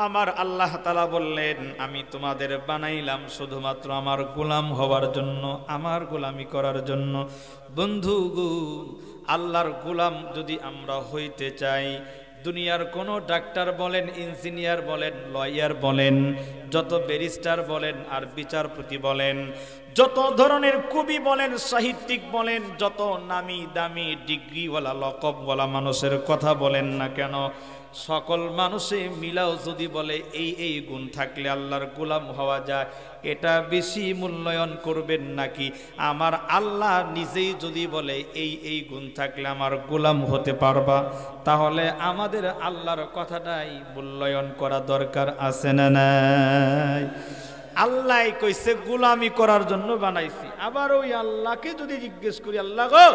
আমার আল্লাহ তাআলা বললেন আমি তোমাদের বানাইলাম শুধুমাত্র আমার গোলাম হওয়ার জন্য, আমার গোলামি করার জন্য। বন্ধু গো, আল্লাহর গোলাম যদি আমরা হইতে চাই, দুনিয়ার কোনো ডাক্তার বলেন, ইঞ্জিনিয়ার বলেন, লয়ার বলেন, যত ব্যারিস্টার বলেন আর বিচারপতি বলেন, যত ধরনের কবি বলেন, সাহিত্যিক বলেন, যত নামি দামি ডিগ্রিওয়ালা লকবওয়ালা মানুষের কথা বলেন না কেন, সকল মানুষে মিলাও যদি বলে এই গুণ থাকলে আল্লাহর গোলাম হওয়া যায়, এটা বেশি মূল্যায়ন করবেন নাকি আমার আল্লাহ নিজেই যদি বলে এই গুণ থাকলে আমার গোলাম হতে পারবা? তাহলে আমাদের আল্লাহর কথাটাই মূল্যায়ন করা দরকার আছে না নাই? আল্লাহ কইছে গোলামি করার জন্য বানাইছি। আবার ওই আল্লাহকে যদি জিজ্ঞেস করি, আল্লাহ গো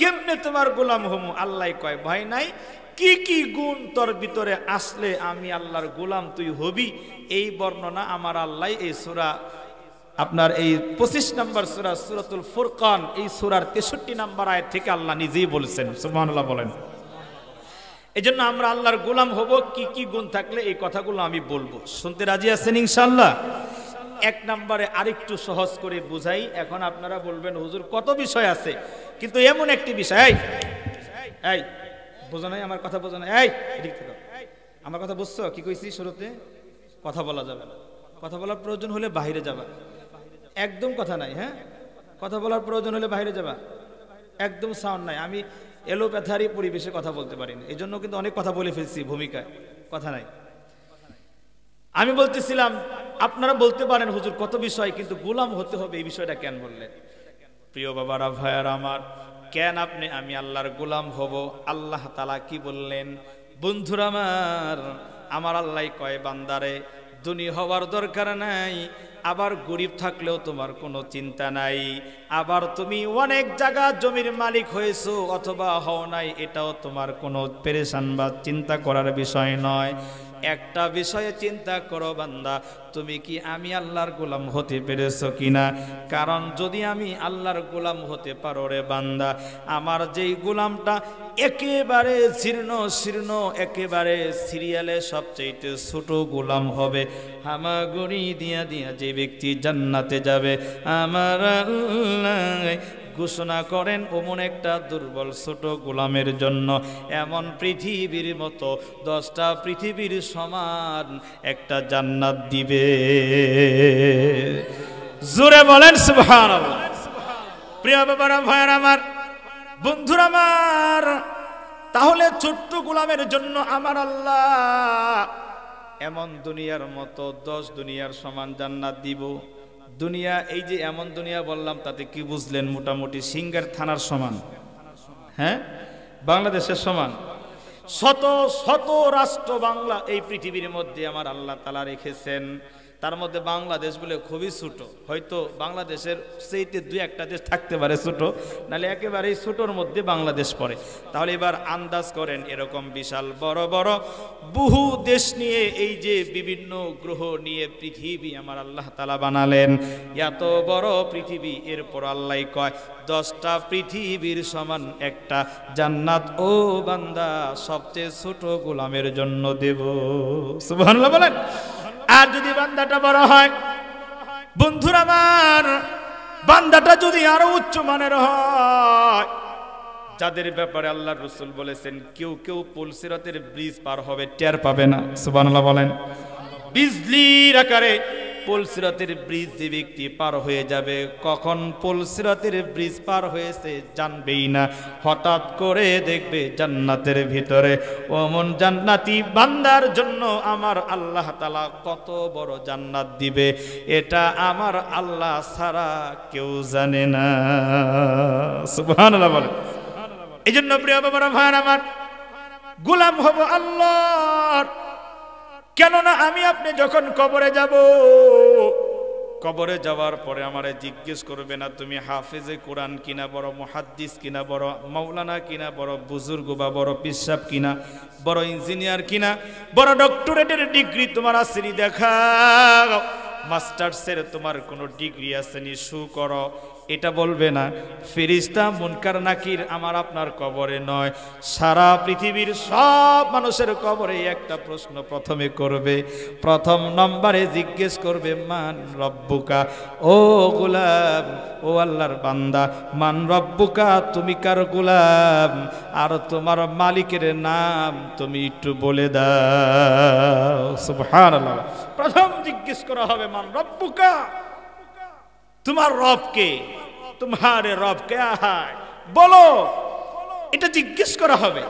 কেমনে তোমার গোলাম হমু, আল্লাহ কয় ভয় নাই, কি কি গুণ তোর ভিতরে আসলে আমি আল্লাহর গোলাম তুই হবি, এই বর্ণনা আমার আল্লাহ এই সূরা আপনার এই 25 নম্বর সূরা সূরাতুল ফুরকান এই সূরার 63 নম্বর আয়াত থেকে আল্লাহ নিজেই বলেছেন। সুবহানাল্লাহ বলেন। এজন্য আমরা আল্লাহর গোলাম হব, কি কি গুণ থাকলে এই কথাগুলো আমি বলবো। শুনতে রাজি আছেন ইনশাআল্লাহ? এক নম্বরে আরেকটু সহজ করে বুঝাই। এখন আপনারা বলবেন হুজুর কত বিষয় আছে, কিন্তু এমন একটি বিষয়, এই বোঝা নাই আমার কথা, বোঝা নাই, এই এদিক থেকে আমার কথা বুঝছো? কি কইছি শুরুতে? কথা বলা যাবে না, কথা বলার প্রয়োজন হলে বাইরে যাবা, একদম কথা নাই। হ্যাঁ, কথা বলার প্রয়োজন হলে বাইরে যাবা, একদম সাউন্ড নাই। আমি এলোপ্যাথারি পরিবেশে কথা বলতে পারি না, এই জন্য কিন্তু অনেক কথা বলে ফেলছি ভূমিকায়, কথা নাই। আমি বলতেছিলাম আপনারা বলতে পারেন হুজুর কত বিষয়, কিন্তু গোলাম হতে হবে এই বিষয়টা কেন বললেন? প্রিয় বাবারা, ভাইয়ারা আমার, কেন আপনি আমি আল্লাহর গোলাম হব? আল্লাহ তাআলা কি বললেন? বন্ধুরা আমার আল্লাহ কয় বান্দারে ধনী হওয়ার দরকার নাই, আবার গরিব থাকলেও তোমার কোনো চিন্তা নাই, আবার তুমি অনেক জায়গা জমির মালিক হয়েছো অথবা হও নাই, এটাও তোমার কোনো পেরেশান বা চিন্তা করার বিষয় নয়। একটা বিষয়ে চিন্তা করো বান্দা, তুমি কি আমি আল্লাহর গোলাম হতে পেরেছো কিনা? কারণ যদি আমি আল্লাহর গোলাম হতে পারো রে বান্দা, আমার যেই গোলামটা একেবারে জীর্ণ শীর্ণ, একেবারে সিরিয়ালে সবচেয়ে ছোট গোলাম হবে, হামাগুড়ি দিয়া দিয়া যে ব্যক্তি জান্নাতে যাবে, আমার আল্লাহ ঘোষণা করেন ওমন একটা দুর্বল ছোট গোলামের জন্য এমন পৃথিবীর মতো 10টা পৃথিবীর সমান একটা জান্নাত দিবে। জোরে বলেন সুবহানাল্লাহ। প্রিয় বাবারা, ভাইয়ারা আমার, বন্ধুরা আমার, তাহলে ছোট্ট গোলামের জন্য আমার আল্লাহ এমন দুনিয়ার মতো 10 দুনিয়ার সমান জান্নাত দিব। দুনিয়া, এই যে এমন দুনিয়া বললাম তাতে কি বুঝলেন? মোটামুটি সিঙ্গার থানার সমান, হ্যাঁ, বাংলাদেশের সমান। শত শত রাষ্ট্র বাংলা এই পৃথিবীর মধ্যে আমার আল্লাহ তাআলা রেখেছেন, তার মধ্যে বাংলাদেশ বলে খুবই ছোট। হয়তো বাংলাদেশের সেইতে 2-1টা দেশ থাকতে পারে ছোট, নাহলে একেবারেই ছোটর মধ্যে বাংলাদেশ পড়ে। তাহলে এবার আন্দাজ করেন, এরকম বিশাল বড় বড় বহু দেশ নিয়ে, এই যে বিভিন্ন গ্রহ নিয়ে পৃথিবী আমার আল্লাহ তাআলা বানালেন, এত বড় পৃথিবী, এরপর আল্লাহ কয় 10টা পৃথিবীর সমান একটা জান্নাত ও বান্দা সবচেয়ে ছোট গোলামের জন্য দেব। সুবহানাল্লাহ বলেন। আর যদি বান্দাটা বড় হয়, বন্ধুরা আমার, বান্দাটা যদি আরো উচ্চ মানের হয়, যাদের ব্যাপারে আল্লাহর রাসূল বলেছেন কেউ কেউ পুলসিরাতের ব্রিজ পার হবে টের পাবে না। সুবহানাল্লাহ বলেন। বিজলির আকারে পুলসিরাতের ব্রিজ যে ব্যক্তি পার হয়ে যাবে, কখন পুলসিরাতের ব্রিজ পার হয়েছে জানবেই না, হঠাৎ করে দেখবে জান্নাতের ভিতরে। ওমন জান্নাতি বান্দার জন্য আমার আল্লাহ তাআলা কত বড় জান্নাত দিবে, এটা আমার আল্লাহ ছাড়া কেউ জানে না। সুবহানাল্লাহ বলেন। এই জন্য প্রিয় বাবারা, ভাইয়ারা আমার, গোলাম হব আল্লাহর। কেননা আমি আপনি যখন কবরে যাব, কবরে যাওয়ার পরে আমারে জিজ্ঞেস করবে না তুমি হাফেজে কোরআন কিনা, বড় মুহাদ্দিস কিনা, বড় মাওলানা কিনা, বড় বুজুর্গ বা বড় পিসাব কিনা, বড় ইঞ্জিনিয়ার কিনা, বড় ডক্টরেটের ডিগ্রি তোমার আসেনি দেখাও, মাস্টার্সের তোমার কোনো ডিগ্রি আসেনি শু করো। এটা বলবে না। ফেরেশতা মুনকার নাকির আমার আপনার কবরে নয়, সারা পৃথিবীর সব মানুষের কবরে একটা প্রশ্ন প্রথমে করবে। প্রথম নম্বরে জিজ্ঞেস করবে মান রব্বুকা, ও গোলাম, ও আল্লাহর বান্দা, মান রব্বুকা, তুমি কার গোলাম, আর তোমার মালিকের নাম তুমি একটু বলে দাও। সুবহানাল্লাহ। প্রথম জিজ্ঞেস করা হবে মান রব্বুকা, তোমার রব কে, তোমারে রব কে আহায় বলো, এটা জিজ্ঞেস করা হবে।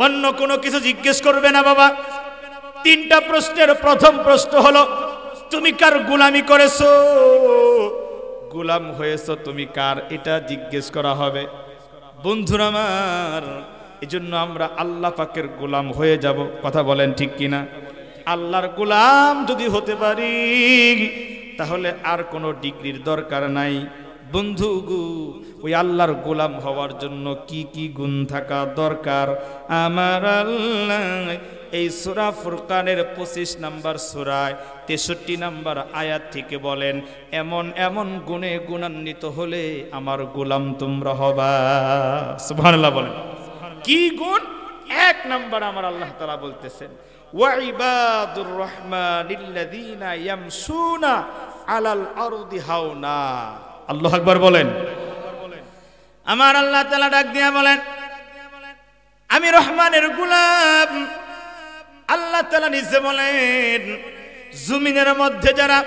অন্য কোনো কিছু জিজ্ঞেস করবে না বাবা। তিনটা প্রশ্নের প্রথম প্রশ্ন হলো তুমি কার গোলামি করেছো, গোলাম হয়েছো তুমি কার, এটা জিজ্ঞেস করা হবে। বন্ধুরা আমার, এজন্য আমরা আল্লাহ পাকের গোলাম হয়ে যাব। কথা বলেন ঠিক কিনা? আল্লাহর গোলাম যদি হতে পারি তাহলে আর কোনো ডিগ্রির দরকার নাই। বন্ধু গো, ওই আল্লাহর গোলাম হওয়ার জন্য কি কি গুণ থাকা দরকার? আমার আল্লাহ এই সূরা ফুরকানের 25 নম্বর সূরায় 63 নম্বর আয়াত থেকে বলেন, এমন এমন গুণে গুণান্বিত হলে আমার গোলাম তোমরা হবা। সুবহানাল্লাহ বলেন। কি গুণ? এক নম্বর আমার আল্লাহ তাআলা বলতেছেন, ওয়া ইবাদুর রহমানিল্লাযীনা ইয়ামশুনা আলাল আরদি হাওনা। আল্লাহু আকবার বলেন। আমার আল্লাহ তাআলা ডাক দিয়া বলেন, আমি রহমানের গোলাম। আল্লাহ তাআলা নিজে বলেন, জমিনের মধ্যে যারা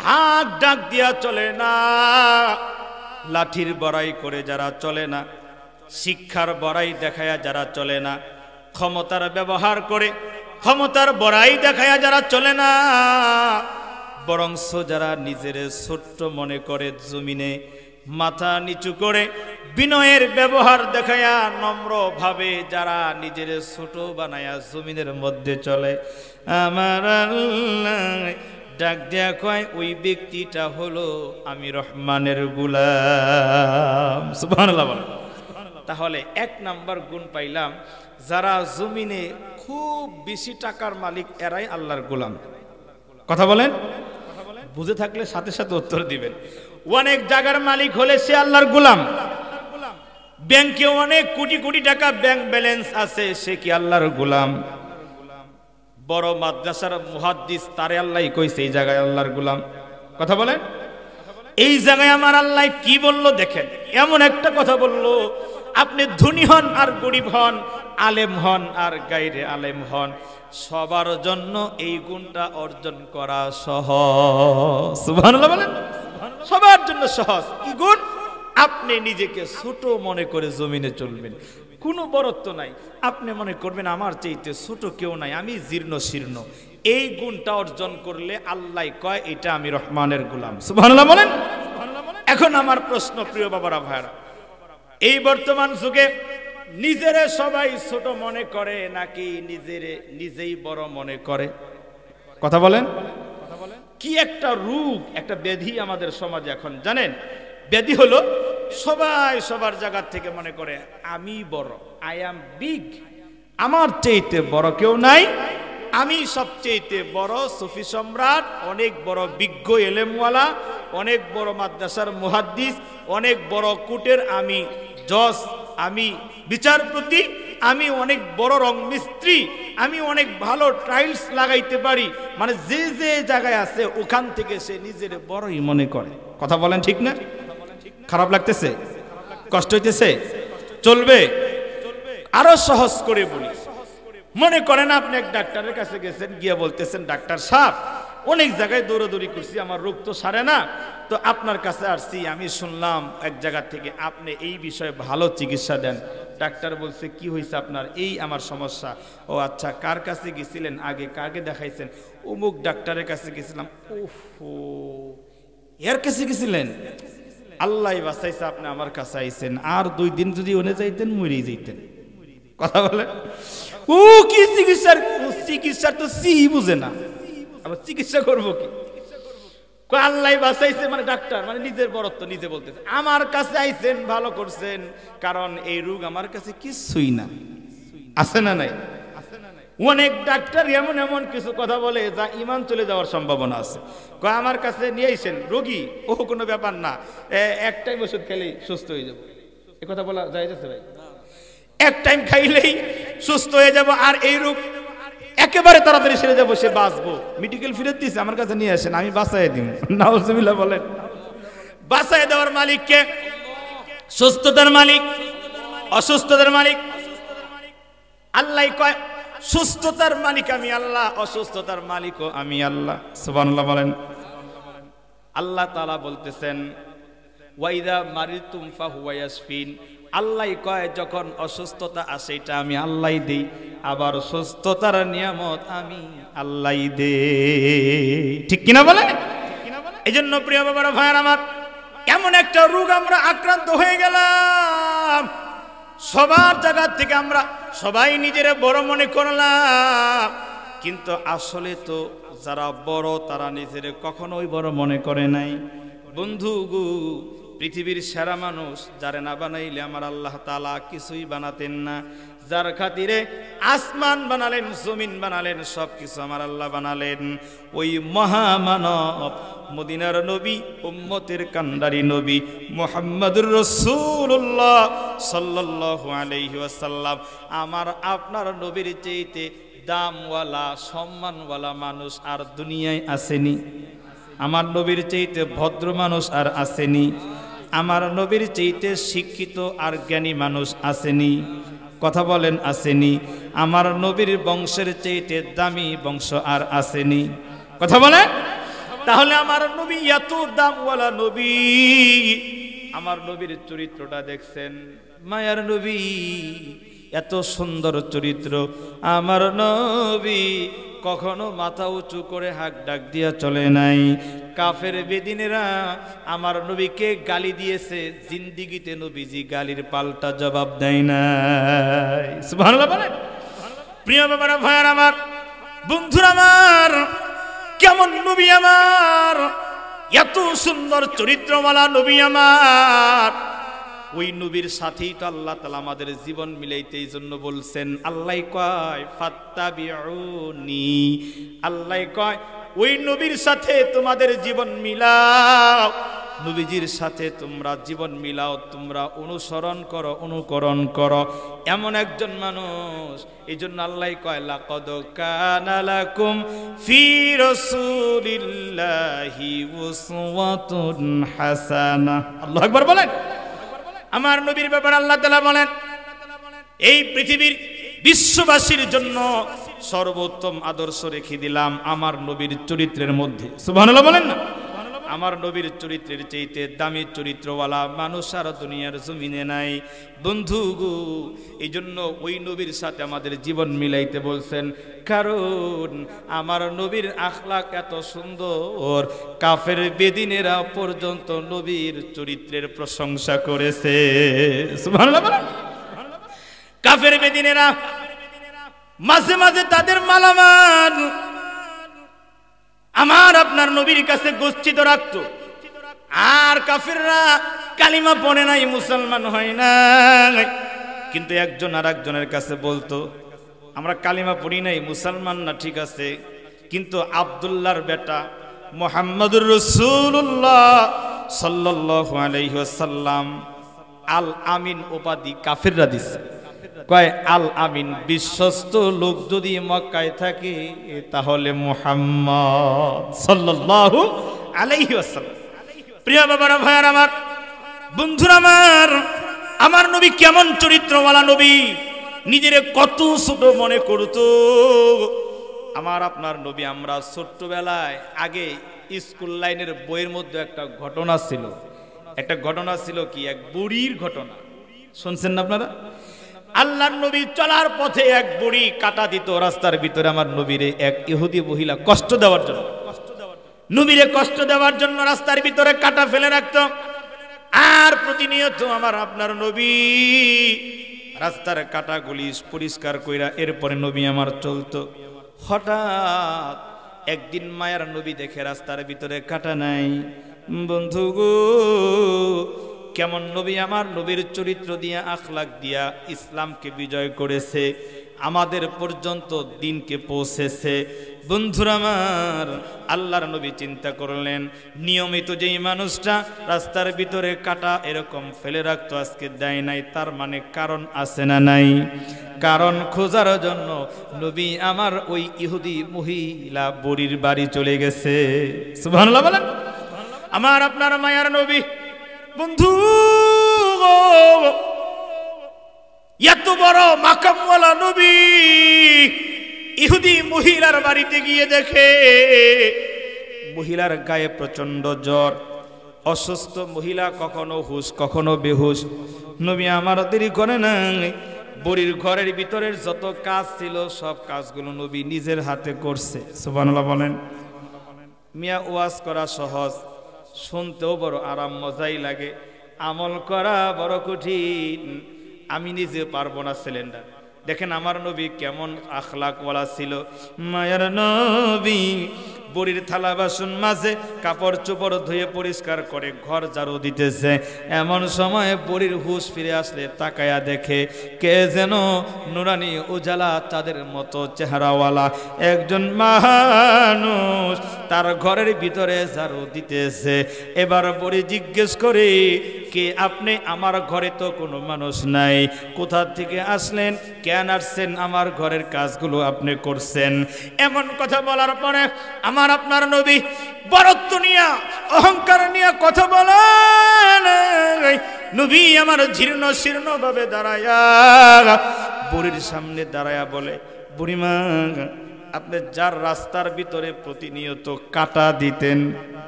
হাত ডাক দিয়া চলে না, লাঠির বড়াই করে যারা চলে না, শিক্ষার বড়াই দেখায়া যারা চলে না, ক্ষমতার ব্যবহার করে ক্ষমতার বড়াই দেখায়া যারা চলে না, বরংস যারা নিজের ছোট্ট মনে করে জমিনে মাথা নিচু করে বিনয়ের ব্যবহার দেখায়া নম্রভাবে যারা নিজের ছোট বানায়া জমিনের মধ্যে চলে, আমার আল্লাহ ডাক দেয়া কয় ওই ব্যক্তিটা হলো আমি রহমানের গোলাম। সুবহানাল্লাহ বলেন। তাহলে এক নাম্বার গুণ পাইলাম, যারা জমিনে খুব বেশি টাকার মালিক এরাই আল্লাহর গোলাম। কথা বলেন। বুঝে থাকলে সাথে সাথে উত্তর দিবেন। অনেক জায়গার মালিক হলে সে আল্লাহর গোলাম। ব্যাংকে অনেক কোটি কোটি টাকা ব্যাংক ব্যালেন্স আছে, সে কি আল্লাহর গোলাম? বড় মাদ্রাসার মুহাদ্দিস, তারে আল্লাহ কইছে এই জায়গায় আল্লাহর গোলাম। কথা বলেন। এই জায়গায় আমার আল্লাহ কি বলল দেখেন, এমন একটা কথা বলল, আপনি ধনী হন আর গরিব হন, আলেম হন আর গায়রে আলেম হন, সবার জন্য এই গুণটা অর্জন করা সহজ। সুবহানাল্লাহ বলেন। সবার জন্য সহজ। কি গুণ? আপনি নিজেকে ছোট মনে করে জমিনে চলবেন, কোনো বড়ত্ব নাই। আপনি মনে করবেন আমার চাইতে ছোট কেউ নাই, আমি জীর্ণ শীর্ণ। এই গুণটা অর্জন করলে আল্লাহ কয় এটা আমি রহমানের গোলাম। সুবহানাল্লাহ বলেন। এখন আমার প্রশ্ন, প্রিয় বাবারা ভাইরা, এই বর্তমান যুগে নিজেরে সবাই ছোট মনে করে নাকি নিজেই বড় মনে করে? কথা বলেন। কি একটা রোগ, একটা ব্যাধি আমাদের সমাজে এখন জানেন? ব্যাধি হলো সবাই সবার জায়গা থেকে মনে করে আমি বড়, আই অ্যাম বিগ, আমার চাইতে বড় কেউ নাই, আমি সবচেয়ে বড় সুফি সম্রাট, অনেক বড় বিজ্ঞ এলেমওয়ালা, অনেক বড় মাদ্রাসার মুহাদ্দিস, অনেক বড় কোর্টের আমি জজ, আমি বিচারপতি, আমি অনেক বড় রং মিস্ত্রি, আমি অনেক ভালো টাইলস লাগাইতে পারি। মানে যে যে জায়গায় আছে ওখান থেকে সে নিজের বড়ই মনে করে। কথা বলেন ঠিক না? খারাপ লাগতেছে? কষ্ট হইতেছে? চলবে? আরো সহজ করে বলি। মনে করেন আপনি এক ডাক্তারের কাছে গেছেন, গিয়ে বলতেছেন ডাক্তার সাহেব অনেক জায়গায় দৌড়াদৌড়ি করছি, আমার রোগ তো সারে না, তো আপনার কাছে আসছি, আমি শুনলাম এক জায়গা থেকে আপনি এই বিষয়ে ভালো চিকিৎসা দেন। ডাক্তার বলছে কি হয়েছে আপনার? এই আমার সমস্যা। ও আচ্ছা, কার কাছে গেছিলেন আগে, কাকে দেখাইছেন? অমুক ডাক্তারের কাছে গেছিলাম। ওহো, এর কাছে গেছিলেন? আল্লাহ বাঁচাইছে আপনি আমার কাছে আইছেন, আর 2 দিন যদি ওনে যাইতেন মরেই যাইতেন। কথা বলে। ও কি চিকিৎসার তো সি বুঝে না, আবার চিকিৎসা করবো কি? আল্লাহ বাঁচাইছে মানে ডাক্তার মানে নিজের বড়ত্ব নিজে বলতেছে। আমার কাছে আইছেন, ভালো করছেন, কারণ এই রোগ আমার কাছে কিছুই না। আছে না নাই? অনেক ডাক্তার এমন এমন কিছু কথা বলে যা ইমান চলে যাওয়ার সম্ভাবনা আছে। কয় আমার কাছে নিয়ে আইছেন রোগী, ও কোনো ব্যাপার না, এক টাইম ওষুধ খেলেই সুস্থ হয়ে যাব। এ কথা বলা যায় যাচ্ছে ভাই? এক টাইম খাইলেই সুস্থ হয়ে যাব, আর এই রোগ একেবারে তাড়াতাড়ি সেরে যাবো, সে বাঁচবো। মেডিকেল ফিরত দিয়েছে, আমার কাছে নিয়ে আসেন, আমি বাঁচাই দিব। নাউজুবিল্লাহ বলেন। বাঁচাই দেওয়ার মালিক কে? সুস্থতার মালিক, অসুস্থতার মালিক আল্লাহ। কয় সুস্থতার মালিক আমি আল্লাহ, অসুস্থতার মালিকও আমি আল্লাহ। সুবহানাল্লাহ বলেন। আল্লাহ তাআলা বলতেছেন ওয়াইদা মারিতুম ফাহুয়া ইয়াশফিন। আল্লাহ কয় যখন অসুস্থতা আসে এটা আমি আল্লাহই দেই, আবার সুস্থতার নিয়ামত আমি আল্লাহই দেই। ঠিক কিনা বলে? এই জন্য প্রিয় বাবারা ভাইয়ার আমার, এমন একটা রোগ আমরা আক্রান্ত হয়ে গেলাম, সবার জায়গা থেকে আমরা সবাই নিজের বড় মনে করলাম, কিন্তু আসলে তো যারা বড় তারা নিজের কখনোই বড় মনে করে নাই। বন্ধু গো, পৃথিবীর সেরা মানুষ যারে না বানাইলে আমার আল্লাহ তাআলা কিছুই বানাতেন না। যার খাতিরে আসমান বানালেন, জমিন বানালেন, সব কিছু আমার আল্লাহ বানালেন, ওই মহামানব মদিনার নবী, উম্মতের কান্ডারি নবী মুহাম্মদুর রাসূলুল্লাহ সাল্লাল্লাহু আলাইহি ওয়াসাল্লাম। আমার আপনার নবীর চাইতে দামওয়ালা, সম্মানওয়ালা মানুষ আর দুনিয়ায় আসেনি। আমার নবীর চাইতে ভদ্র মানুষ আর আসেনি। আমার নবীর চাইতে শিক্ষিত আর জ্ঞানী মানুষ আসেনি। কথা বলেন, আসেনি? আমার নবীর বংশের চাইতে দামি বংশ আর আসেনি। কথা বলেন। তাহলে আমার নবী এত দামওয়ালা নবী, আমার নবীর চরিত্রটা দেখছেন? মায়ার নবী, এত সুন্দর চরিত্র। আমার নবী কখনো মাথা উঁচু করে হাক ডাক দিয়া চলে নাই। কাফের বেদিনেরা আমার নবীকে গালি দিয়েছে, জিন্দিগিতে নবীজি গালির পাল্টা জবাব দেয় নাই। সুবহানাল্লাহ বলেন। প্রিয় বাবারা, ভাইয়ার আমার, বন্ধুরা আমার, কেমন নবী আমার, এত সুন্দর চরিত্রওয়ালা নবী আমার। ওই নবীর সাথেই তো আল্লাহ তাআলা আমাদের জীবন মিলাইতে এই জন্য বলছেন। আল্লাহ কয় ফাত্তাবিউনি, আল্লাহ কয় ওই নবীর সাথে তোমাদের জীবন মিলাও, নবীজির সাথে তোমরা জীবন মিলাও, তোমরা অনুসরণ করো, অনুকরণ করো। এমন একজন মানুষ, এই জন্য আল্লাহ কয় লাকাদ কানা লাকুম ফি রাসূলিল্লাহি উসওয়াতুন হাসানাহ। আল্লাহু আকবার বলেন। আমার নবীর ব্যাপারে আল্লাহ তাআলা বলেন, এই পৃথিবীর বিশ্ববাসীর জন্য সর্বোত্তম আদর্শ রেখে দিলাম আমার নবীর চরিত্রের মধ্যে। সুবহানাল্লাহ বলেন না? আমার নবীর চরিত্রের চাইতে দামি চরিত্রওয়ালা মানুষ আর দুনিয়ার জমিনে নাই। বন্ধু গো, এই জন্য ওই নবীর সাথে আমাদের জীবন মিলাইতে বলছেন, কারণ আমার নবীর আখলাক এত সুন্দর, কাফের বেদিনেরা পর্যন্ত নবীর চরিত্রের প্রশংসা করেছে। সুবহানাল্লাহ বলেন। কাফের বেদিনেরা মাঝে মাঝে তাদের মালামাল আমার আপনার নবীর কাছে গচ্ছিত রাখতো, আর কাফেররা কালিমা পড়ে নাই, মুসলমান হয় নাই, কিন্তু একজন আর একজনের কাছে বলতো আমরা কালিমা পড়ি নাই, মুসলমান না ঠিক আছে, কিন্তু আব্দুল্লাহর বেটা মুহাম্মদুর রাসূলুল্লাহ সাল্লাল্লাহু আলাইহি ওয়াসাল্লাম আল আমিন উপাধি কাফেররা দিছে। কয় আল আমিন, বিশ্বস্ত লোক যদি মক্কায় থাকে তাহলে মুহাম্মদ সাল্লাল্লাহু আলাইহি ওয়াসাল্লাম। প্রিয় বাবারা, ভাইয়ার আমার, বন্ধুরা আমার, আমার নবী কেমন চরিত্রওয়ালা নবী, নিজেরে কত ছোট মনে করতো। আমার আপনার নবী, আমরা ছোট্টবেলায় আগে স্কুল লাইনের বইয়ের মধ্যে একটা ঘটনা ছিল, কি এক বুড়ির ঘটনা, শুনছেন না আপনারা? আল্লাহর নবী চলার পথে এক বুড়ি কাটা দিত রাস্তার ভিতরে। আমার নবীরে এক ইহুদি মহিলা কষ্ট দেওয়ার জন্য, নবীরে কষ্ট দেওয়ার জন্য রাস্তার ভিতরে কাটা ফেলে রাখত। আর প্রতিনিয়ত আমার আপনার নবী রাস্তার কাটাগুলি পরিষ্কার কইরা এরপরে নবী আমার চলতো। হঠাৎ একদিন মায়ার নবী দেখে রাস্তার ভিতরে কাটা নাই। বন্ধু গো, কেমন নবী, আমার নবীর চরিত্র দিয়া, আখলাক দিয়া ইসলামকে বিজয় করেছে। আমাদের পর্যন্ত দিনকে পৌঁছেছে। বন্ধুরা আমার, আল্লাহর নবী চিন্তা করলেন, নিয়মিত যেই মানুষটা রাস্তার ভিতরে কাটা এরকম ফেলে রাখতো আজকে দেয় নাই, তার মানে কারণ আছে না নাই? কারণ খোঁজার জন্য নবী আমার ওই ইহুদি মহিলা বুড়ির বাড়ি চলে গেছে। সুবহানাল্লাহ বলেন। আমার আপনার মায়ার নবী, বন্ধু এত বড় মাকামওয়ালা নবী ইহুদি মহিলার বাড়িতে গিয়ে দেখে মহিলার গায়ে প্রচন্ড জ্বর, অসুস্থ মহিলা, কখনো হুশ কখনো বেহুশ। নবী আমার দেরি করে না, বুড়ির ঘরের ভিতরের যত কাজ ছিল সব কাজগুলো নবী নিজের হাতে করছে। সুবহানাল্লাহ বলেন। মিয়া ওয়াজ করা সহজ, শুনতেও বড় আরাম মজাই লাগে, আমল করা বড় কঠিন। আমি নিজে পারবো না সিলিন্ডার। দেখেন আমার নবী কেমন আখলাকওয়ালা ছিল। মায়ার নবী বুড়ির থালা বাসন মাঝে কাপড় চোপড় ধুয়ে পরিষ্কার করে ঘর ঝাড়ু দিতেছে। এমন সময় বুড়ির হুঁশ ফিরে আসলে তাকায়া দেখে কে যেন নুরানি উজালা চাঁদের মতো চেহারাওয়ালা একজন মানুষ তার ঘরের ভিতরে ঝাড়ু দিতেছে। এবার বুড়ি জিজ্ঞেস করে, কে আপনি? আমার ঘরে তো কোনো মানুষ নাই, কোথা থেকে আসলেন, কেন আসছেন, আমার ঘরের কাজগুলো আপনি করছেন? এমন কথা বলার পরে আমার আপনার নবী বরত্ব নিয়ে অহংকার নিয়ে কথা বলেন। নবী আমার জীর্ণ শীর্ণ ভাবে দাঁড়ায়া বুড়ির সামনে দাঁড়ায়া বলে, বুড়িমা আপনি যার রাস্তার ভিতরে প্রতিনিয়ত কাটা দিতেন,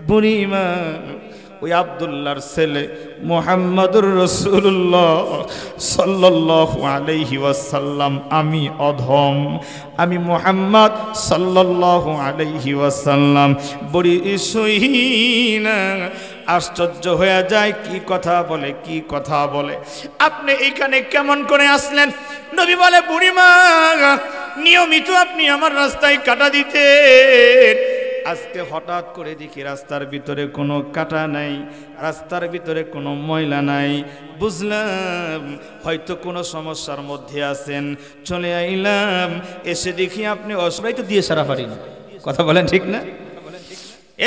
বুড়িমা ওই আব্দুল্লাহর ছেলে মুহাম্মাদুর রাসূলুল্লাহ সাল্লাল্লাহু আলাইহি ওয়াসাল্লাম। আমি অধম, আমি মুহাম্মদ সাল্লাল্লাহু আলাইহি ওয়াসাল্লাম। বড়ি শুইনা আশ্চর্য হয়ে যায়, কি কথা বলে, কি কথা বলে, আপনি এখানে কেমন করে আসলেন? নবী বলে, বুড়িমা নিয়মিত আপনি আমার রাস্তায় কাটা দিতেন, আজকে হঠাৎ করে দেখি রাস্তার ভিতরে কোনো কাটা নাই, রাস্তার ভিতরে কোনো ময়লা নাই। বুঝলাম হয়তো কোনো সমস্যার মধ্যে আছেন, চলে আইলাম। এসে দেখি আপনি অসহায়, তো দিয়ে সারা পারি না। কথা বলেন ঠিক না?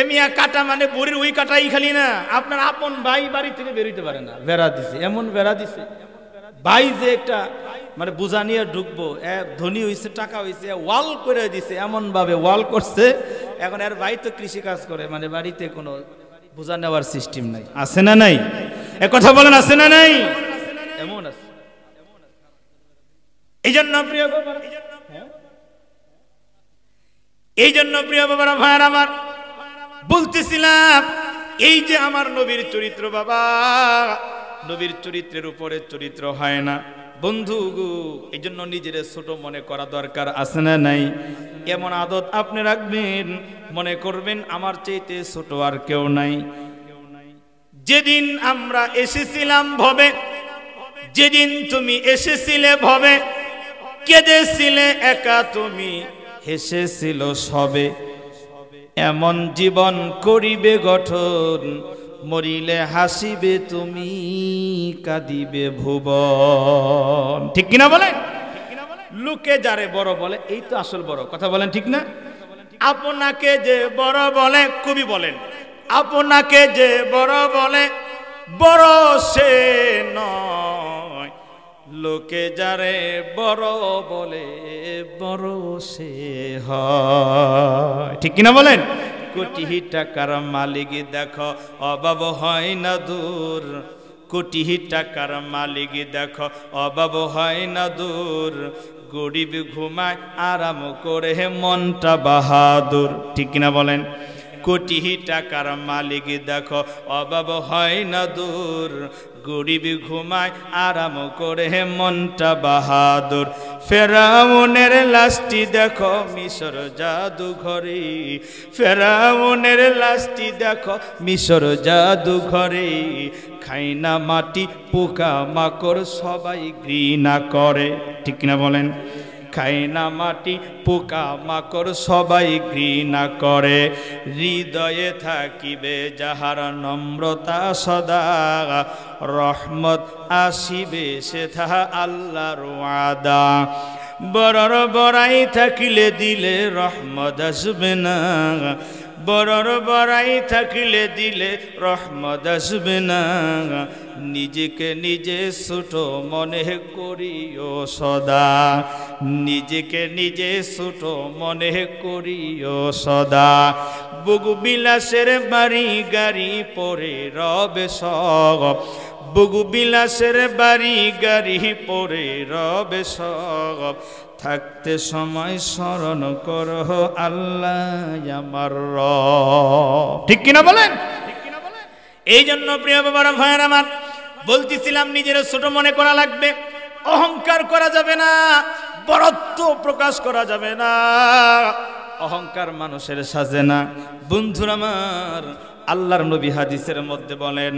এমিয়া কাটা মানে বুড়ির ওই কাটাই খালি না, আপনার আপন ভাই বাড়ি থেকে বেরোইতে পারে না, বেড়া দিছে, এমন বেড়া দিছে ভাই যে একটা মানে বুঝা নিয়ে ঢুকবো, ধনী হয়েছে, টাকা হয়েছে, ওয়াল করে দিছে, এমন ভাবে ওয়াল করছে। এখন এর ভাই তো কৃষি কাজ করে, মানে বাড়িতে কোনো বোঝা নেওয়ার সিস্টেম নাই। আছে না নাই? কথা বলেন, আছে না নাই? এমন আছে। এই জন্য প্রিয় বাবা, এই জন্য প্রিয় বাবারা ভাইয়ার আমার বলতেছিলাম, এই যে আমার নবীর চরিত্র, বাবা নবীর চরিত্রের উপরে চরিত্র হয় না বন্ধু গো। এই জন্য নিজের ছোট মনে করা দরকার, আছে না নাই? এমন আদত আপনি রাখবেন, মনে করবেন আমার চাইতে ছোট আর কেউ নাই। যেদিন আমরা এসেছিলাম ভবে, যেদিন তুমি এসেছিলে ভবে, কেঁদেছিলে একা তুমি, হেসেছিল সবে। এমন জীবন করিবে গঠন, মরিলে হাসিবে তুমি, কাঁদিবে ভুবন। ঠিক কিনা বলে? লোকে যারে বড় বলে এই তো আসল বড়। কথা বলেন ঠিক না? আপনাকে যে বড় বলে, কবি বলেন, আপনাকে যে বড় বলে বড় সে নয়, লোকে যারে বড় বলে বড় সে হয়। ঠিক কিনা বলেন? কোটি টাকার মালিক দেখো অভাব হয় না দূর, কোটি টাকার মালিক দেখো অভাব হয় না দূর, গরিব ঘুমায় আরাম করে মনটা বাহাদুর। ঠিক কিনা বলেন? কোটি টাকার মালিক দেখো অভাব হয় না দূর, গরিব ঘুমায় আরাম করে মনটা বাহাদুর। ফেরাউনের লাশটি দেখো মিশর জাদুঘরে, ফেরাউনের লাশটি দেখো মিশর জাদুঘরে, খাই না মাটি পোকা মাকড় সবাই ঘৃণা করে। ঠিক না বলেন? খাই না মাটি পোকা মাকড় সবাই ঘৃণা করে, হৃদয়ে থাকিবে যাহার নম্রতা সদা, রহমত আসিবে সেথা আল্লাহর ওয়াদা। বড়র বড়াই থাকিলে দিলে রহমত আসবে না, বড়র বড়াই থাকিলে দিলে রহমত আসবে না, নিজেকে নিজে ছোট মনে করিও সদা, নিজেকে নিজে ছোট মনে করিও সদা, বুগু বিলাসের বাড়ি গাড়ি পরে রবে সব, বুগু বিলাসের বাড়ি গাড়ি পরে রবে সব, থাকতে সময় স্মরণ করো আল্লাহ আমার রব। ঠিক কিনা বলেন? এই জন্য প্রিয় বাবারা ভাইয়ের আমার বলতেছিলাম, নিজের ছোট মনে করা লাগবে, অহংকার করা যাবে না, বড়ত্ব প্রকাশ করা যাবে না, অহংকার মানুষের সাজে না। বন্ধুরা আমার, আল্লাহর নবী হাদিসের মধ্যে বলেন,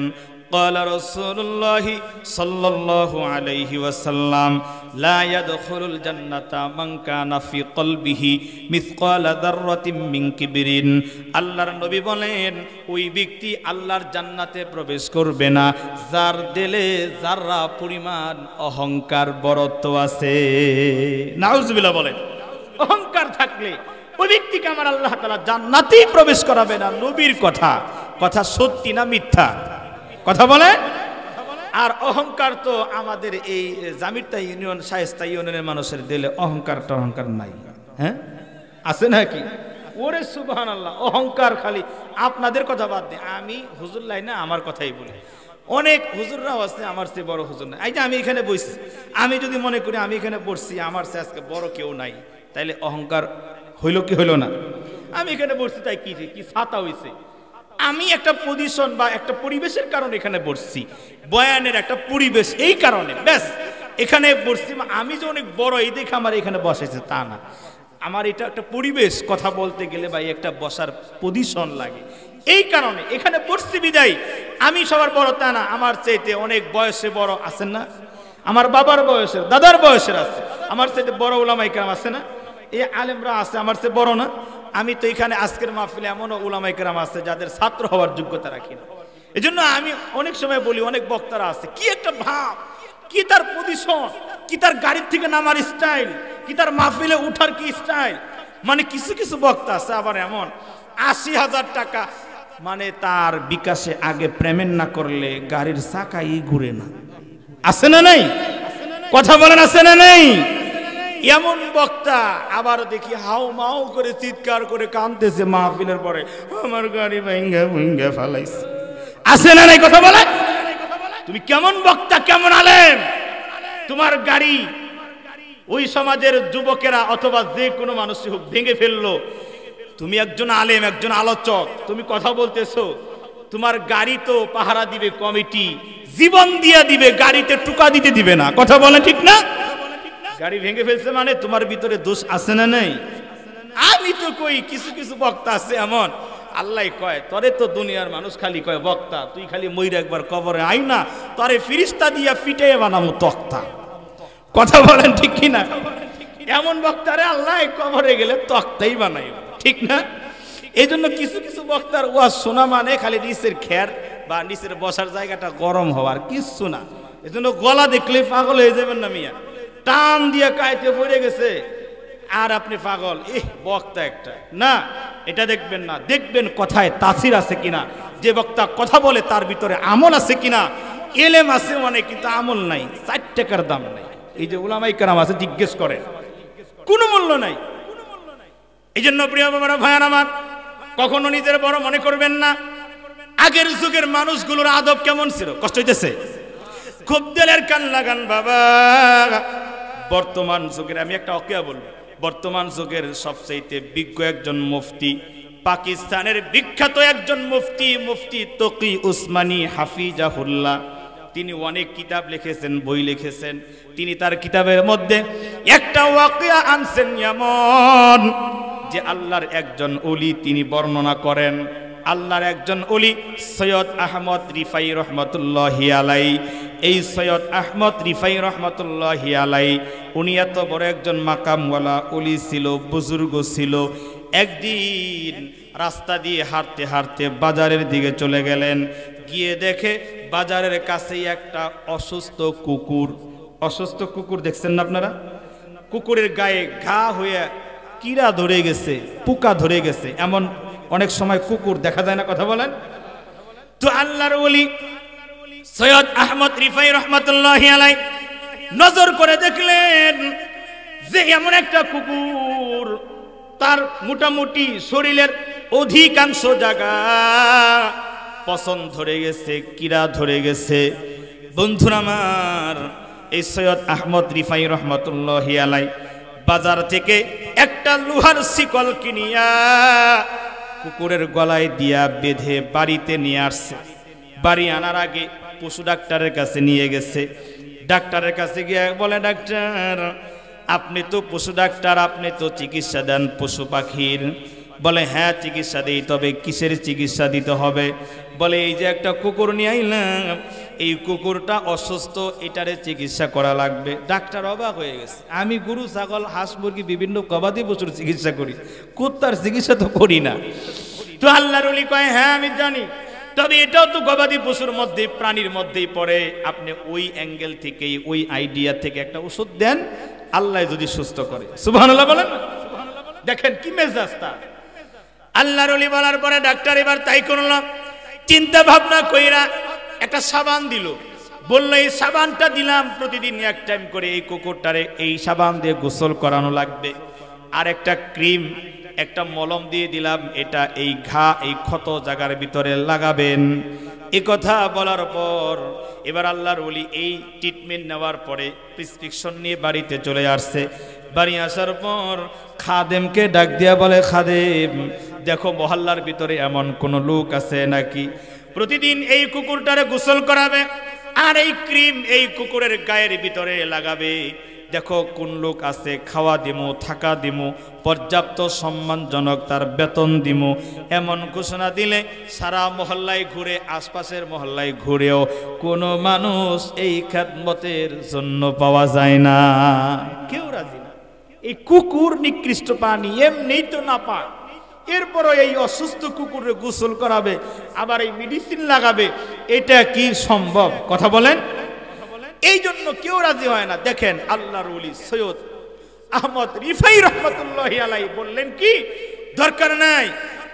قال رسول الله صلى الله عليه وسلم لا يدخل الجنة من كان في قلبه مثقال ذرة من كبر। আল্লাহর নবী বলেন, ওই ব্যক্তি আল্লাহর জান্নাতে প্রবেশ করবে না যার দিলে যারা পরিমাণ অহংকার বড়ত্ব আছে। নাউজুবিল্লাহ বলেন, অহংকার থাকলে ওই ব্যক্তিকে আমার আল্লাহ তাআলা জান্নাতেই প্রবেশ করাবে না। নবীর কথা, কথা সত্যি না মিথ্যা? কথা বলে। আর অহংকার তো আমাদের এই জামিরতা ইউনিয়ন, শায়েস্তা ইউনিয়নের মানুষের দিলে অহংকারটা অহংকার নাই, হ্যাঁ আছে নাকি? ওরে সুবহানাল্লাহ, অহংকার খালি আপনাদের কথা বাদ দিয়ে আমি হুজুর লাই না, আমার কথাই বলি। অনেক হুজুররাও আছে আমার চেয়ে বড় হুজুর নাই। এই যে আমি এখানে বসছি, আমি যদি মনে করি আমি এখানে বসছি আমার চেয়ে আজকে বড় কেউ নাই, তাইলে অহংকার হইল কি হইল না? আমি এখানে বসছি তাই কি কি ছাতা হইছে, আমি একটা পজিশন বা একটা পরিবেশের কারণে এখানে বসছি, বয়ানের একটা পরিবেশ, এই কারণে ব্যাস এখানে বসছি। আমি যে অনেক বড় এই দেখে আমার এখানে বসেছে তা না, আমার এটা একটা পরিবেশ, কথা বলতে গেলে ভাই একটা বসার পজিশন লাগে, এই কারণে এখানে বসছি বিদায়। আমি সবার বড় তা না, আমার চাইতে অনেক বয়সে বড় আছেন না, আমার বাবার বয়সের, দাদার বয়সের আছে, আমার চাইতে বড় উলামায়ে কেরাম আছে না, এই আলেমরা আছে আমার চেয়ে বড় না। আমি তো এখানে আজকের মাহফিলে এমনও উলামায়ে কেরাম আছে যাদের ছাত্র হওয়ার যোগ্যতা রাখি না। এই জন্য আমি অনেক সময় বলি, অনেক বক্তারা আছে, কি একটা ভাব, কি তার পজিশন, কি তার গাড়ির থেকে নামার স্টাইল, কি তার মাহফিলে উঠার কি স্টাইল। মানে কিছু কিছু বক্তা আছে আবার এমন ৮০,০০০ টাকা মানে তার বিকাশে আগে পেমেন্ট না করলে গাড়ির চাকাই ঘুরে না। আছে না নাই? কথা বলেন, আছে না নাই? এমন বক্তা আবার দেখি হাউ মাউ করে চিৎকার করে কাঁদতেছে মাহফিলের পরে, আমার গাড়ি ভাঙ্গা ভাঙ্গা ফালাইছে। আছে না নাই? কথা বলে। তুমি কেমন বক্তা, কেমন আলেম, তোমার গাড়ি ওই সমাজের যুবকেরা অথবা যে কোনো মানুষই হোক ভেঙে ফেললো, তুমি একজন আলেম, একজন আলোচক, তুমি কথা বলতেছো, তোমার গাড়ি তো পাহারা দিবে কমিটি, জীবন দিয়ে দিবে, গাড়িতে টুকা দিতে দিবে না। কথা বলে ঠিক না? গাড়ি ভেঙে ফেলছে মানে তোমার ভিতরে দোষ আছে না নাই? আমি তো কই কিছু কিছু বক্তা আছে এমন, আল্লাহ কয় তরে তো দুনিয়ার মানুষ খালি কয় বক্তা, তুই খালি মইরা একবার কবরে আই না, তরে ফিরিস্তা দিয়া ফিটাইয়া বানামু তক্তা। কথা বলেন ঠিক কি না? এমন বক্তারে আল্লাহ কবরে গেলে তক্তাই বানাইব, ঠিক না? এই জন্য কিছু কিছু বক্তার ওয়াজ শোনা মানে খালি নিচের খের বা নিচের বসার জায়গাটা গরম হওয়ার, কিচ্ছু না। এই জন্য গলা দেখলে পাগল হয়ে যাবেন না মিয়া, টান দিয়ে কাইতে পড়ে গেছে আর আপনি পাগল, বক্তা একটা না, এটা দেখবেন না। দেখবেন কথায় তাসির আছে কিনা, যে বক্তা কথা বলে তার ভিতরে আমল আছে কিনা। এলেম আছে অনেক কিন্তু আমল নাই, ৪ টাকার দাম নাই। এই যে উলামায়ে কেরাম আছে জিজ্ঞেস করেন, কোনো মূল্য নাই। এই জন্য প্রিয় বাবারা ভাইয়ার আমার, কখনো নিজের বড় মনে করবেন না। আগের যুগের মানুষগুলোর আদব কেমন ছিল? কষ্ট হইতেছে? খুব দিলের কান লাগান বাবা। বর্তমান যুগের আমি একটা অকিয়া বলবো, বর্তমান যুগের সবচাইতে বিজ্ঞ একজন মুফতি, পাকিস্তানের বিখ্যাত একজন মুফতি, মুফতি তকি উসমানী হাফিজাহুল্লাহ। তিনি অনেক কিতাব লিখেছেন, বই লিখেছেন। তিনি তার কিতাবের মধ্যে একটা ওয়াকিয়া আনছেন এমন যে আল্লাহর একজন ওলি তিনি বর্ণনা করেন। আল্লাহর একজন ওলি সৈয়দ আহমদ রিফাই রহমতুল্লাহি আলাই। এই সৈয়দ আহমদ রিফাই রহমতুল্লাহি আলাই উনি এত বড় একজন মাকামওয়ালা ওলি ছিল, বুজুর্গ ছিল। একদিন রাস্তা দিয়ে হাঁটতে হাঁটতে বাজারের দিকে চলে গেলেন, গিয়ে দেখে বাজারের কাছেই একটা অসুস্থ কুকুর। অসুস্থ কুকুর দেখছেন না আপনারা? কুকুরের গায়ে ঘা হয়ে কিরা ধরে গেছে, পোকা ধরে গেছে, এমন অনেক সময় কুকুর দেখা যায় না, কথা বলেন। তো আল্লাহর ওলি সৈয়দ আহমদ রিফাই রহমাতুল্লাহি আলাইহি নজর করে দেখলেন যে এমন একটা কুকুর, তার মোটামুটি শরীরের অধিকাংশ জায়গা পছন ধরে গেছে, কিরা ধরে গেছে। বন্ধুরা আমার, এই সৈয়দ আহমদ রিফাই রহমাতুল্লাহি আলাইহি বাজার থেকে একটা লোহার শিকল কিনিয়া কুকুরের গলায় দিয়া বেঁধে বাড়িতে নিয়ে আসছে। বাড়ি আনার আগে পশু ডাক্তারের কাছে নিয়ে গেছে। ডাক্তারের কাছে গিয়ে বলে, ডাক্তার আপনি তো পশু ডাক্তার, আপনি তো চিকিৎসা দেন পশু পাখির। বলে হ্যাঁ চিকিৎসা দিই, তবে কিসের চিকিৎসা দিতে হবে? বলে এই যে একটা কুকুর নিয়ে আইলাম, এই কুকুরটা অসুস্থ, এটারে চিকিৎসা করা লাগবে। ডাক্তার অবাক হয়ে গেছে, আমি গরু ছাগল হাঁস মুরগি বিভিন্ন গবাদি পশুর চিকিৎসা করি, কুত্তার চিকিৎসা তো করি না। তো আল্লাহর ওলি কয় হ্যাঁ আমি জানি, তবে এটাও তো গবাদি পশুর মধ্যে প্রাণীর মধ্যেই পড়ে, আপনি ওই অ্যাঙ্গেল থেকে ওই আইডিয়া থেকে একটা ওষুধ দেন, আল্লাহ যদি সুস্থ করে। সুবহানাল্লাহ বলেন। দেখেন কি মেজাজটা। আল্লাহর ওলি বলার পরে ডাক্তার এবার তাই করলাম, চিন্তা ভাবনা কইরা একটা সাবান দিল, বললো এই সাবানটা দিলাম, প্রতিদিন এক টাইম করে এই কুকুরটারে এই সাবান দিয়ে গোসল করানো লাগবে। আর একটা ক্রিম, একটা মলম দিয়ে দিলাম, এটা এই ঘা এই ক্ষত জায়গার ভিতরে লাগাবেন। এই কথা বলার পর এবার আল্লাহর ওলি এই ট্রিটমেন্ট নেওয়ার পরে প্রেসক্রিপশন নিয়ে বাড়িতে চলে আসছে। বাড়ি আসার পর খাদেমকে ডাক দিয়া বলে, খাদেম দেখো মহল্লার ভিতরে এমন কোন লোক আছে নাকি প্রতিদিন এই কুকুরটারে গোসল করাবে আর এই ক্রিম এই কুকুরের গায়ের ভিতরে লাগাবে, দেখো কোন লোক আছে, খাওয়া দিমু, থাকা দিমু, পর্যাপ্ত সম্মানজনক তার বেতন দিমু। এমন ঘোষণা দিলে সারা মহল্লায় ঘুরে, আশপাশের মহল্লায় ঘুরেও কোনো মানুষ এই খেদমতের জন্য পাওয়া যায় না, কেউ রাজি না। এই কুকুর নিকৃষ্ট প্রাণী, এমনিই তো না পায়, এরপরও এই অসুস্থ কুকুরে গোসল করাবে, আবার এই মেডিসিন লাগাবে, এটা কি সম্ভব? কথা বলেন। এই জন্য কেউ রাজি হয় না। দেখেন আল্লাহর ওলি সৈয়দ আহমদ রিফাই রহমাতুল্লাহি আলাইহি বললেন কি, দরকার নাই,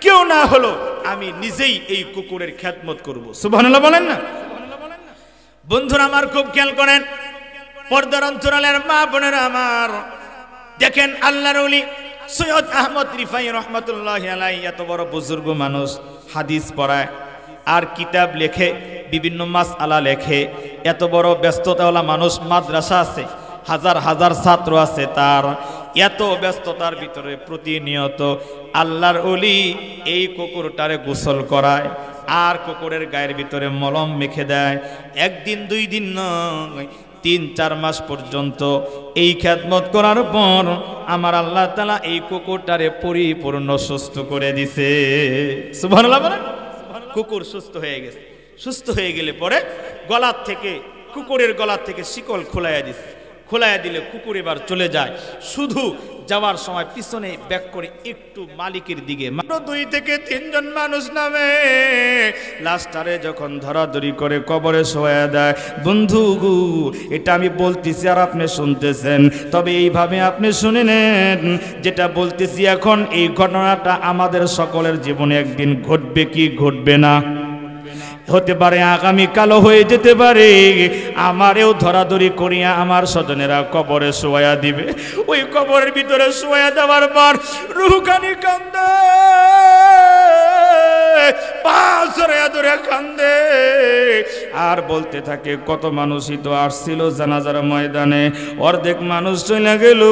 কেউ না হলো আমি নিজেই এই কুকুরের খেদমত করব। সুবহানাল্লাহ বলেন না। বন্ধুরা আমার খুব খেয়াল করেন, পর্দার অন্তরালের মা বোনেরা আমার, দেখেন আল্লাহর ওলি সৈয়দ আহমদ রিফাই রহমাতুল্লাহি আলাইহি এত বড় বুজুর্গ মানুষ, হাদিস পড়ায় আর কিতাব লেখে, বিভিন্ন মাসআলা লেখে, এত বড় ব্যস্ততাওয়ালা মানুষ, মাদ্রাসা আছে, হাজার হাজার ছাত্র আছে তার, এত ব্যস্ততার ভিতরে প্রতিনিয়ত আল্লাহর ওলি এই কুকুরটারে গোসল করায় আর কুকুরের গায়ের ভিতরে মলম মেখে দেয়। একদিন দুই দিন নয়, ৩-৪ মাস পর্যন্ত এই খেদমত করার পর আমার আল্লাহ তাআলা এই কুকুরটারে পরিপূর্ণ সুস্থ করে দিছে। সুবহানাল্লাহ বলেন। কুকুর সুস্থ হয়ে গেছে। সুস্থ হয়ে গেলে পরে গলার থেকে, কুকুরের গলার থেকে শিকল খোলাইয়া দিছে। খোলাইয়া দিলে কুকুর এবার চলে যায়, শুধু যাওয়ার সময় পিছনে ব্যাক করে একটু মালিকের দিকে, মাত্র 2 থেকে 3 জন মানুষ নামে, লাস্টারে যখন ধরাধরি করে কবরে শোয়া দেয়। বন্ধু গু, এটা আমি বলতেছি আর আপনি শুনতেছেন, তবে এইভাবে আপনি শুনে নেন, যেটা বলতেছি এখন এই ঘটনাটা আমাদের সকলের জীবনে একদিন ঘটবে কি ঘটবে না, হতে পারে আগামীকালও হয়ে যেতে পারে। আমারেও ধরাধরি করিয়া আমার স্বজনেরা কবরে শোয়া দিবে। ওই কবরের ভিতরে শোয়া দেওয়ার পর রুহখানি কান্দে, পা জড়াইয়া ধরে কান্দে আর বলতে থাকে, কত মানুষই তো আসছিল জানাজার ময়দানে, অর্ধেক মানুষ চলে গেল,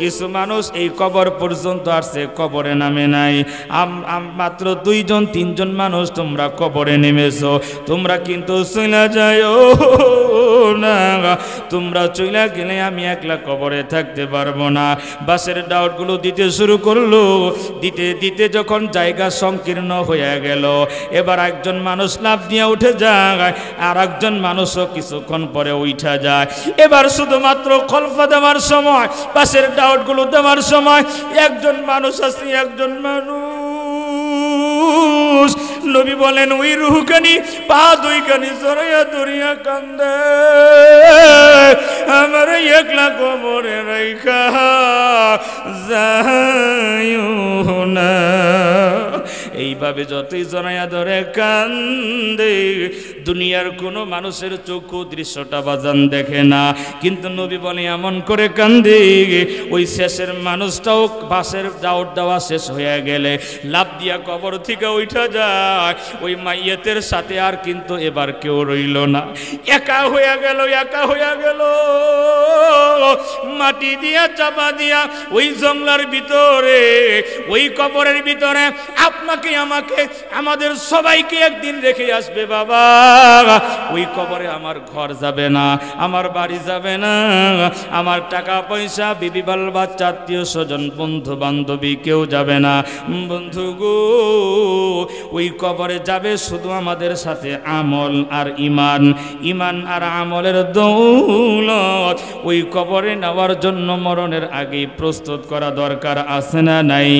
কিছু মানুষ এই কবর পর্যন্ত আসছে, কবরে নামে নাই। মাত্র 2 জন 3 জন মানুষ তোমরা কবরে নেমেছো, তোমরা কিন্তু চলে যাও না, তোমরা চলে গেলে আমি একলা কবরে থাকতে পারবো না। বাসের ডাউটগুলো দিতে শুরু করলো, দিতে দিতে যখন জায়গা সংকীর্ণ হয়ে গেল, এবার একজন মানুষ লাফ দিয়ে উঠে যায়, আর একজন মানুষও কিছুক্ষণ পরে উঠা যায়। এবার শুধুমাত্র খলফা দেওয়ার সময়, বাসের ডাউটগুলো দেওয়ার সময় একজন মানুষ আছে, একজন মানুষ, নবী বলেন ওই রুহখানি পা 2খানি জড়াইয়া ধরিয়া কান্দে, আমার একলা কবরে রাইখা যাইও না। এইভাবে যতই জড়াইয়া ধরে কান্দে, দুনিয়ার কোনো মানুষের চক্ষু দৃশ্যটা বাজান দেখে না, কিন্তু নবী বলে এমন করে কান্দে ওই শেষের মানুষটাও বাসের দাওয়াত দেওয়া শেষ হয়ে গেলে লাফ দিয়া কবর থেকে উঠা যায়, ওই মাইয়াতের সাথে আর কিন্তু এবার কেউ রইল না, একা হয়ে গেল, একা হয়ে গেল। মাটি দিয়া চাপা দিয়া ওই জঙ্গলার ভিতরে, ওই কবরের ভিতরে আপনাকে আমাকে আমাদের সবাইকে একদিন রেখে আসবে বাবা। ওই কবরে আমার ঘর যাবে না, আমার বাড়ি যাবে না, আমার টাকা পয়সা, বিবি বাল বাচ্চা, আত্মীয় স্বজন, বন্ধু বান্ধবী কেউ যাবে না। বন্ধু গো, ওই কবরে যাবে শুধু আমাদের সাথে আমল আর ইমান, ইমান আর আমলের দৌলত। ওই কবরে নেওয়ার জন্য মরণের আগেই প্রস্তুত করা দরকার আছে না নাই?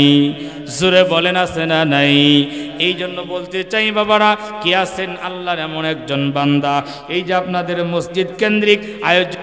জোরে বলেন আছে না নাই? এই জন্য বলতে চাই বাবারা, কি আছেন আল্লাহর এমন একজন বান্দা, এই যে আপনাদের মসজিদ কেন্দ্রিক আয়োজন